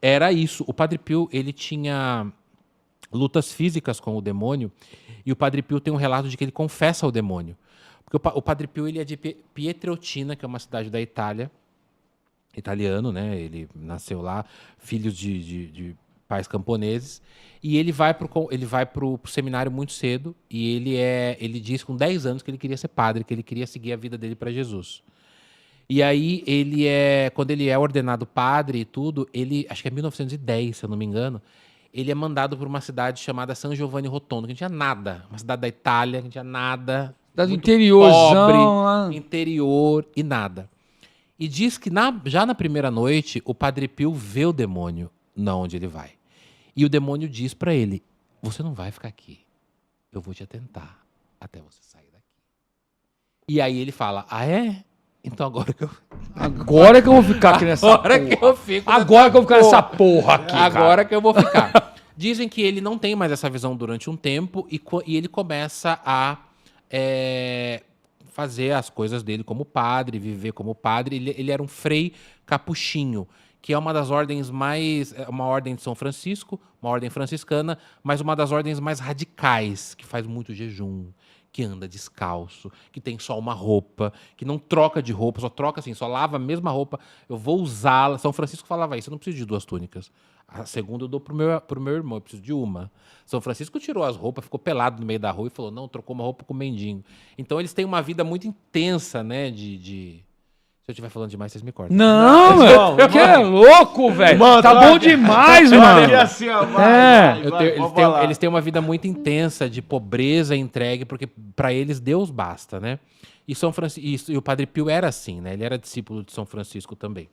Era isso. O Padre Pio, ele tinha lutas físicas com o demônio, e o Padre Pio tem um relato de que ele confessa ao demônio. Porque o Padre Pio, ele é de Pietrelcina, que é uma cidade da Itália, italiano, né? Ele nasceu lá, filho de pais camponeses, e ele vai pro seminário muito cedo, e ele diz com 10 anos que ele queria ser padre, que ele queria seguir a vida dele para Jesus. E aí, quando ele é ordenado padre e tudo, acho que é 1910, se eu não me engano, ele é mandado para uma cidade chamada San Giovanni Rotondo, que não tinha nada. Uma cidade da Itália, que não tinha nada. Cidade muito interiorzão, pobre, interior e nada. E diz que já na primeira noite, o Padre Pio vê o demônio onde ele vai. E o demônio diz para ele, você não vai ficar aqui. Eu vou te atentar até você sair daqui. E aí ele fala, é? Então agora que eu vou ficar aqui nessa Agora porra. que eu fico Agora que eu vou ficar nessa porra aqui, Agora que eu vou ficar. Dizem que ele não tem mais essa visão durante um tempo e ele começa a fazer as coisas dele como padre, viver como padre. Ele era um frei capuchinho, que é uma das ordens uma ordem de São Francisco, uma ordem franciscana, mas uma das ordens mais radicais, que faz muito jejum, que anda descalço, que tem só uma roupa, que não troca de roupa, só troca assim, só lava a mesma roupa, eu vou usá-la. São Francisco falava isso, eu não preciso de 2 túnicas. A segunda eu dou pro meu irmão, eu preciso de uma. São Francisco tirou as roupas, ficou pelado no meio da rua e falou, não, trocou uma roupa com o mendigo. Então eles têm uma vida muito intensa, né, Se eu estiver falando demais, vocês me cortam. Não, mano. Que é louco, velho. Tá bom demais, mano. Assim, ó, vai, Eles têm uma vida muito intensa de pobreza entregue, porque para eles Deus basta, né? E o Padre Pio era assim, né? Ele era discípulo de São Francisco também.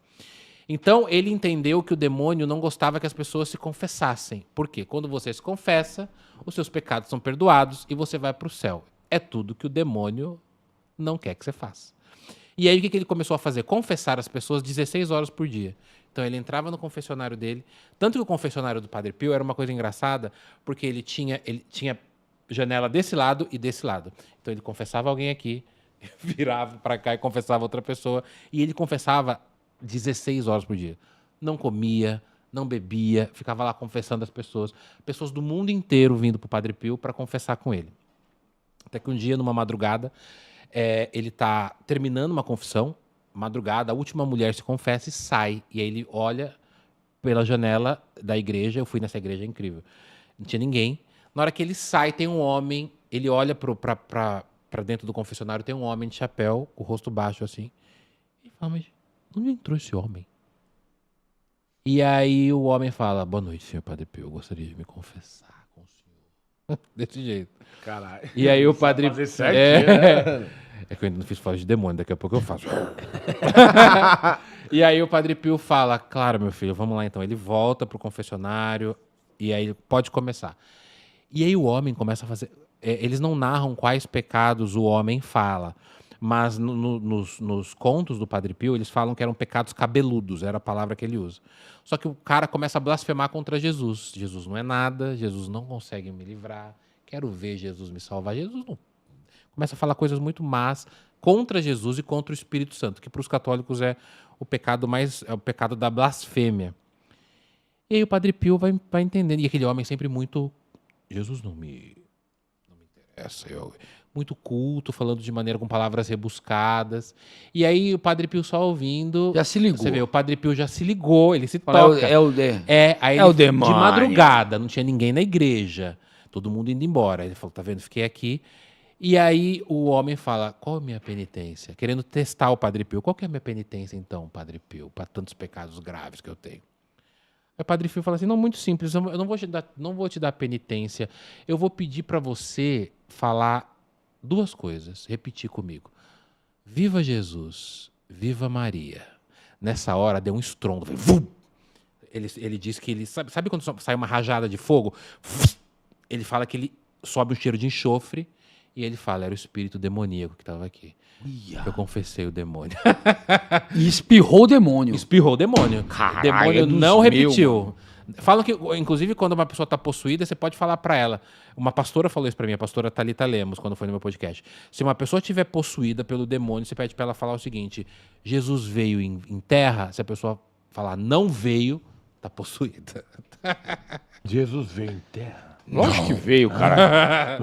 Então, ele entendeu que o demônio não gostava que as pessoas se confessassem. Por quê? Quando você se confessa, os seus pecados são perdoados e você vai para o céu. É tudo que o demônio não quer que você faça. E aí, o que ele começou a fazer? Confessar as pessoas 16 horas por dia. Então, ele entrava no confessionário dele. Tanto que o confessionário do Padre Pio era uma coisa engraçada, porque ele tinha janela desse lado e desse lado. Então, ele confessava alguém aqui, virava para cá e confessava outra pessoa. E ele confessava 16 horas por dia. Não comia, não bebia, ficava lá confessando as pessoas. Pessoas do mundo inteiro vindo para o Padre Pio para confessar com ele. Até que um dia, numa madrugada, ele está terminando uma confissão, madrugada, a última mulher se confessa e sai. E aí ele olha pela janela da igreja, eu fui nessa igreja, é incrível. Não tinha ninguém. Na hora que ele sai, tem um homem, ele olha para dentro do confessionário, tem um homem de chapéu, com o rosto baixo assim. E fala, mas onde entrou esse homem? E aí o homem fala, boa noite, senhor Padre Pio, eu gostaria de me confessar com o senhor. Desse jeito. Caralho. E aí o Padre... Fazer certinho, né? É que eu ainda não fiz fala de demônio, daqui a pouco eu faço. E aí o Padre Pio fala, claro, meu filho, vamos lá então. Ele volta pro confessionário e aí pode começar. E aí o homem começa a fazer... eles não narram quais pecados o homem fala, mas nos contos do Padre Pio, eles falam que eram pecados cabeludos, era a palavra que ele usa. Só que o cara começa a blasfemar contra Jesus. Jesus não é nada, Jesus não consegue me livrar, quero ver Jesus me salvar. Jesus não... Começa a falar coisas muito más contra Jesus e contra o Espírito Santo, que para os católicos é o pecado o pecado da blasfêmia. E aí o Padre Pio vai entendendo. E aquele homem sempre muito... Jesus não me interessa. Muito culto, falando de maneira com palavras rebuscadas. E aí o Padre Pio só ouvindo... Já se ligou. Você vê, o Padre Pio já se ligou, ele se Fala, toca. É o demônio. De madrugada, não tinha ninguém na igreja. Todo mundo indo embora. Ele falou, tá vendo, fiquei aqui. E aí o homem fala, qual é a minha penitência? Querendo testar o Padre Pio. Qual que é a minha penitência então, Padre Pio, para tantos pecados graves que eu tenho? Aí o Padre Pio fala assim, não, muito simples, eu não vou te dar penitência. Eu vou pedir para você falar 2 coisas, repetir comigo. Viva Jesus, viva Maria. Nessa hora deu um estrondo. Vum! Ele diz que ele... Sabe quando sai uma rajada de fogo? Ele fala que ele sobe um cheiro de enxofre. E ele fala, era o espírito demoníaco que estava aqui. Eu confessei o demônio. E espirrou o demônio. Espirrou o demônio. Caralho, O demônio dos não meus, repetiu. mano. Falam que, inclusive, quando uma pessoa está possuída, você pode falar para ela. Uma pastora falou isso para mim, a pastora Thalita Lemos, quando foi no meu podcast. Se uma pessoa estiver possuída pelo demônio, você pede para ela falar o seguinte, Jesus veio em terra, se a pessoa falar não veio, Tá possuída. Jesus veio em terra. Lógico que veio, cara.